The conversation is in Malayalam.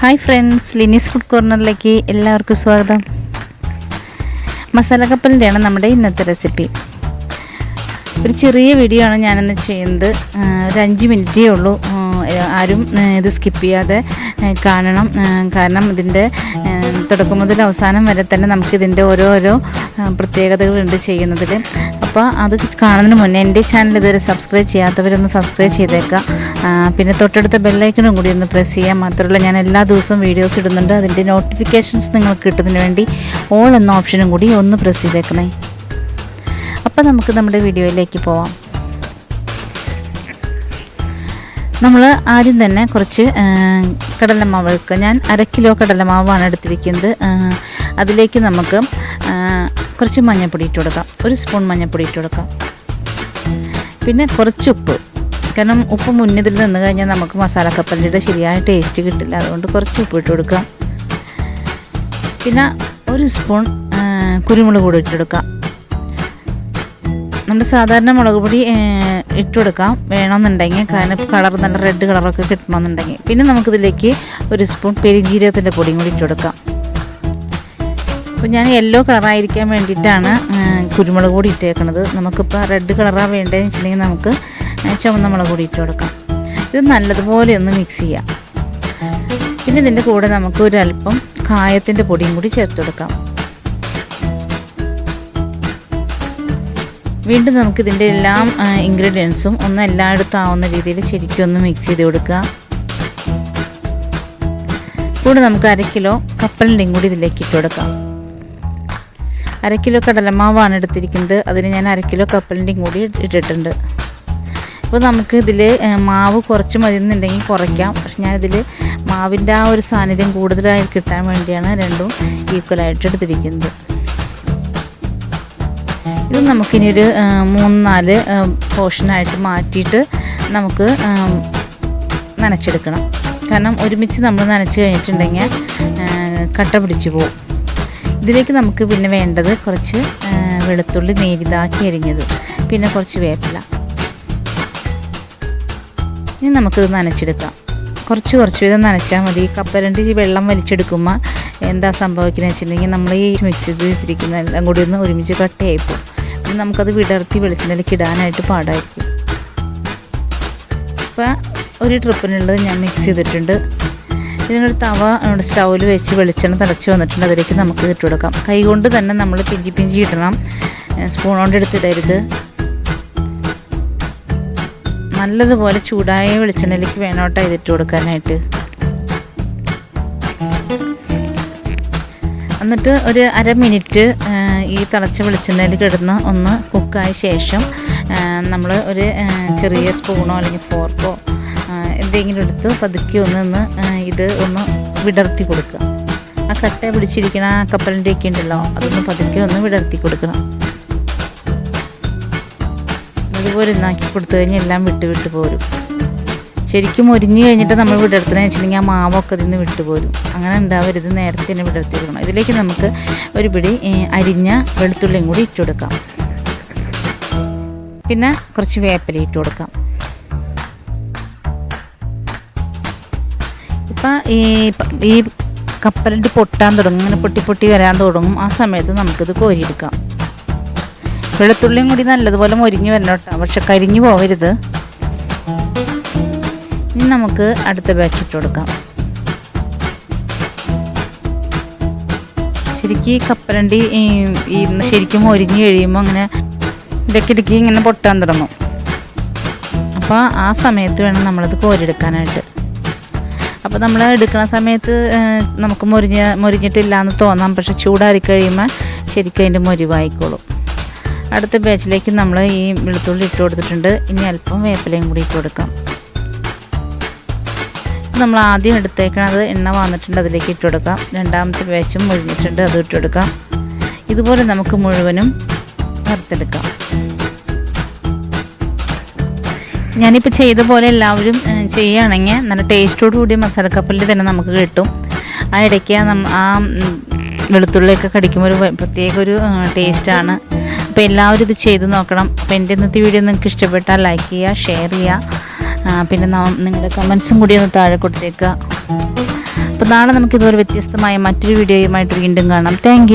ഹായ് ഫ്രണ്ട്സ്, ലിനീസ് ഫുഡ് കോർണറിലേക്ക് എല്ലാവർക്കും സ്വാഗതം. മസാല കപ്പലിൻ്റെയാണ് നമ്മുടെ ഇന്നത്തെ റെസിപ്പി. ഒരു ചെറിയ വീഡിയോ ആണ് ഞാനിന്ന് ചെയ്യുന്നത്. ഒരു 5 മിനിറ്റേ ഉള്ളൂ. ആരും ഇത് സ്കിപ്പ് ചെയ്യാതെ കാണണം. കാരണം ഇതിൻ്റെ തുടക്കം മുതൽ അവസാനം വരെ തന്നെ നമുക്കിതിൻ്റെ ഓരോരോ പ്രത്യേകതകളുണ്ട് ചെയ്യുന്നതിൽ. അപ്പോൾ അത് കാണുന്നതിന് മുന്നേ എൻ്റെ ചാനൽ ഇതുവരെ സബ്സ്ക്രൈബ് ചെയ്യാത്തവരൊന്ന് സബ്സ്ക്രൈബ് ചെയ്തേക്കാം. പിന്നെ തൊട്ടടുത്ത ബെല്ലൈക്കണും കൂടി ഒന്ന് പ്രസ് ചെയ്യാം. മാത്രമല്ല ഞാൻ എല്ലാ ദിവസവും വീഡിയോസ് ഇടുന്നുണ്ട്. അതിൻ്റെ നോട്ടിഫിക്കേഷൻസ് നിങ്ങൾക്ക് കിട്ടുന്നതിന് വേണ്ടി ഓൾ എന്ന ഓപ്ഷനും കൂടി ഒന്ന് പ്രസ് ചെയ്തേക്കണേ. അപ്പോൾ നമുക്ക് നമ്മുടെ വീഡിയോയിലേക്ക് പോവാം. നമ്മൾ ആദ്യം തന്നെ കുറച്ച് കടലമാവ് എടുക്കുക. ഞാൻ 1/2 കിലോ കടലമാവാണ് എടുത്തിരിക്കുന്നത്. അതിലേക്ക് നമുക്ക് കുറച്ച് മഞ്ഞൾപ്പൊടി ഇട്ട് കൊടുക്കാം. 1 സ്പൂൺ മഞ്ഞൾപ്പൊടി ഇട്ട് കൊടുക്കാം. പിന്നെ കുറച്ച് ഉപ്പ്. കാരണം ഉപ്പ് മുന്നിൽ നിന്ന് കഴിഞ്ഞാൽ നമുക്ക് മസാല കപ്പലിൻ്റെ ശരിയായ ടേസ്റ്റ് കിട്ടില്ല. അതുകൊണ്ട് കുറച്ച് ഉപ്പ് ഇട്ട് കൊടുക്കാം. പിന്നെ 1 സ്പൂൺ കുരുമുളക് കൂടി ഇട്ട് കൊടുക്കാം. നമ്മുടെ സാധാരണ മുളക് പൊടി ഇട്ട് കൊടുക്കാം വേണമെന്നുണ്ടെങ്കിൽ, കാരണം കളർ നല്ല റെഡ് കളറൊക്കെ കിട്ടണമെന്നുണ്ടെങ്കിൽ. പിന്നെ നമുക്കിതിലേക്ക് 1 സ്പൂൺ പെരുംജീരകത്തിൻ്റെ പൊടിയും കൂടി ഇട്ട് കൊടുക്കാം. അപ്പോൾ ഞാൻ യെല്ലോ കളറായിരിക്കാൻ വേണ്ടിയിട്ടാണ് കുരുമുളക് പൊടി ഇട്ടേക്കുന്നത്. നമുക്കിപ്പോൾ റെഡ് കളറാണ് വേണ്ടതെന്ന് വെച്ചിട്ടുണ്ടെങ്കിൽ നമുക്ക് ചുവന്ന മുളക് പൊടി ഇട്ട് കൊടുക്കാം. ഇത് നല്ലതുപോലെ ഒന്ന് മിക്സ് ചെയ്യാം. പിന്നെ ഇതിൻ്റെ കൂടെ നമുക്ക് ഒരല്പം കായത്തിൻ്റെ പൊടിയും കൂടി ചേർത്ത് കൊടുക്കാം. വീണ്ടും നമുക്കിതിൻ്റെ എല്ലാം ഇൻഗ്രീഡിയൻസും ഒന്ന് എല്ലായിടത്തും ആവുന്ന രീതിയിൽ ശരിക്കും ഒന്ന് മിക്സ് ചെയ്ത് കൊടുക്കുക. കൂടെ നമുക്ക് 1/2 കിലോ കപ്പലിൻ്റെയും കൂടി ഇതിലേക്ക് ഇട്ട് കൊടുക്കാം. 1/2 കിലോ കടലമാവാണ് എടുത്തിരിക്കുന്നത്. അതിന് ഞാൻ 1/2 കിലോ കപ്പലിൻ്റെയും കൂടി ഇട്ടിട്ടുണ്ട്. അപ്പോൾ നമുക്ക് ഇതിൽ മാവ് കുറച്ച് മതി എന്നുണ്ടെങ്കിൽ കുറയ്ക്കാം. പക്ഷെ ഞാനിതിൽ മാവിൻ്റെ ആ ഒരു സാന്നിധ്യം കൂടുതലായി കിട്ടാൻ വേണ്ടിയാണ് രണ്ടും ഈക്വലായിട്ട് എടുത്തിരിക്കുന്നത്. ഇത് നമുക്കിനി ഒരു 3-4 പോർഷനായിട്ട് മാറ്റിയിട്ട് നമുക്ക് നനച്ചെടുക്കണം. കാരണം ഒരുമിച്ച് നമ്മൾ നനച്ച് കഴിഞ്ഞിട്ടുണ്ടെങ്കിൽ കട്ട പിടിച്ച് പോകും. ഇതിലേക്ക് നമുക്ക് പിന്നെ വേണ്ടത് കുറച്ച് വെളുത്തുള്ളി നേരിതാക്കി അരിഞ്ഞത്, പിന്നെ കുറച്ച് വേപ്പില. ഇനി നമുക്കിത് നനച്ചെടുക്കാം. കുറച്ച് വീതം നനച്ചാൽ മതി. കപ്പലണ്ടി വെള്ളം വലിച്ചെടുക്കുമ്പോൾ എന്താ സംഭവിക്കുന്നത് വെച്ചിട്ടുണ്ടെങ്കിൽ നമ്മൾ ഈ മിക്സ് ചെയ്ത് വെച്ചിരിക്കുന്ന എല്ലാം കൂടി ഒന്ന് ഒരുമിച്ച് കട്ടയായിപ്പോൾ പിന്നെ നമുക്കത് വിടർത്തി വെളിച്ചെണ്ണയിലേക്ക് ഇടാനായിട്ട് പാടായിരിക്കും. അപ്പോൾ ഒരു ട്രിപ്പിനുള്ളത് ഞാൻ മിക്സ് ചെയ്തിട്ടുണ്ട്. ഇതിനൊരു തവ സ്റ്റൗവിൽ വെച്ച് വെളിച്ചെണ്ണ തിളച്ച് വന്നിട്ടുണ്ട്. അതിലേക്ക് നമുക്ക് ഇട്ട് കൊടുക്കാം. കൈകൊണ്ട് തന്നെ നമ്മൾ പിഞ്ചി ഇടണം. സ്പൂൺ കൊണ്ട് എടുത്തിടരുത്. നല്ലതുപോലെ ചൂടായ വെളിച്ചെണ്ണയിലേക്ക് വേണോട്ടോ ഇതിട്ട് കൊടുക്കാനായിട്ട്. എന്നിട്ട് ഒരു 1/2 മിനിറ്റ് ഈ തിളച്ച വെളിച്ചെണ്ണയിൽ കിടന്ന് ഒന്ന് കുക്കായ ശേഷം നമ്മൾ ഒരു ചെറിയ സ്പൂണോ അല്ലെങ്കിൽ ഫോർക്കോ എന്തെങ്കിലും എടുത്ത് പതുക്കി ഒന്ന് ഇത് ഒന്ന് വിടർത്തി കൊടുക്കുക. ആ കട്ട പിടിച്ചിരിക്കുന്ന ആ കപ്പലിൻ്റെ ഒക്കെ ഉണ്ടല്ലോ, അതൊന്ന് പതുക്കെ ഒന്ന് വിടർത്തി കൊടുക്കണം. അതുപോലെ ഒന്നാക്കി കൊടുത്തു കഴിഞ്ഞാൽ എല്ലാം വിട്ട് പോരും. ശരിക്കും മൊരിഞ്ഞ് കഴിഞ്ഞിട്ട് നമ്മൾ വിടർത്തണമെന്ന് വെച്ചിട്ടുണ്ടെങ്കിൽ ആ മാവൊക്കെ അതിൽ നിന്ന് വിട്ടുപോരും. അങ്ങനെ ഉണ്ടാവരുത്. നേരത്തെ തന്നെ വിടർത്തി കൊടുക്കണം. ഇതിലേക്ക് നമുക്ക് ഒരു പിടി അരിഞ്ഞ വെളുത്തുള്ളിയും കൂടി ഇട്ട് കൊടുക്കാം. പിന്നെ കുറച്ച് വേപ്പില ഇട്ട് കൊടുക്കാം. ഇപ്പം ഈ കപ്പലണ്ടി പൊട്ടാൻ തുടങ്ങും, ഇങ്ങനെ പൊട്ടി വരാൻ തുടങ്ങും. ആ സമയത്ത് നമുക്കിത് കോരിയെടുക്കാം. വെളുത്തുള്ളിയും കൂടി നല്ലതുപോലെ മൊരിഞ്ഞ് വരണം കേട്ടോ, പക്ഷെ കരിഞ്ഞു പോകരുത്. ഇനി നമുക്ക് അടുത്ത ബാച്ച് ഇട്ട് കൊടുക്കാം. ശരിക്കും കപ്പലണ്ടി ഈ ശരിക്കും മൊരിഞ്ഞ് കഴിയുമ്പോൾ അങ്ങനെ ഇടയ്ക്കിടയ്ക്ക് ഇങ്ങനെ പൊട്ടാൻ തുടങ്ങും. അപ്പോൾ ആ സമയത്ത് വേണം നമ്മളത് കോരിയെടുക്കാനായിട്ട്. അപ്പോൾ നമ്മൾ എടുക്കുന്ന സമയത്ത് നമുക്ക് മൊരിഞ്ഞിട്ടില്ല എന്ന് തോന്നാം. പക്ഷെ ചൂടാറി കഴിയുമ്പോൾ ശരിക്കും അതിൻ്റെ മൊരിവായിക്കോളും. അടുത്ത ബാച്ചിലേക്ക് നമ്മൾ ഈ വെളുത്തുള്ളി ഇട്ട് കൊടുത്തിട്ടുണ്ട്. ഇനി അല്പം വേപ്പിലയും കൂടി ഇട്ട് കൊടുക്കാം. നമ്മൾ ആദ്യം എടുത്തേക്കണത് എണ്ണ വന്നിട്ടുണ്ട്, അതിലേക്ക് ഇട്ട് കൊടുക്കാം. രണ്ടാമത്തെ ബാച്ചും മുഴിഞ്ഞിട്ടുണ്ട്, അത് ഇട്ട് കൊടുക്കാം. ഇതുപോലെ നമുക്ക് മുഴുവനും വറുത്തെടുക്കാം. ഞാനിപ്പോൾ ചെയ്ത പോലെ എല്ലാവരും ചെയ്യുകയാണെങ്കിൽ നല്ല ടേസ്റ്റോടു കൂടിയ മസാലക്കപ്പലിൽ തന്നെ നമുക്ക് കിട്ടും. ആ ഇടയ്ക്ക് ആ വെളുത്തുള്ളിയൊക്കെ കടിക്കുമ്പോൾ ഒരു പ്രത്യേക ഒരു ടേസ്റ്റാണ്. അപ്പോൾ എല്ലാവരും ഇത് ചെയ്ത് നോക്കണം. അപ്പോൾ എൻ്റെ ഇന്നത്തെ വീഡിയോ നിങ്ങൾക്ക് ഇഷ്ടപ്പെട്ടാൽ ലൈക്ക് ചെയ്യുക, ഷെയർ ചെയ്യുക. പിന്നെ നിങ്ങളുടെ കമൻസും കൂടി ഒന്ന് താഴെ കൊടുത്തേക്കുക. അപ്പോൾ നാളെ നമുക്ക് ഇതുപോലെ വ്യത്യസ്തമായ മറ്റൊരു വീഡിയോയുമായിട്ട് വീണ്ടും കാണാം. താങ്ക്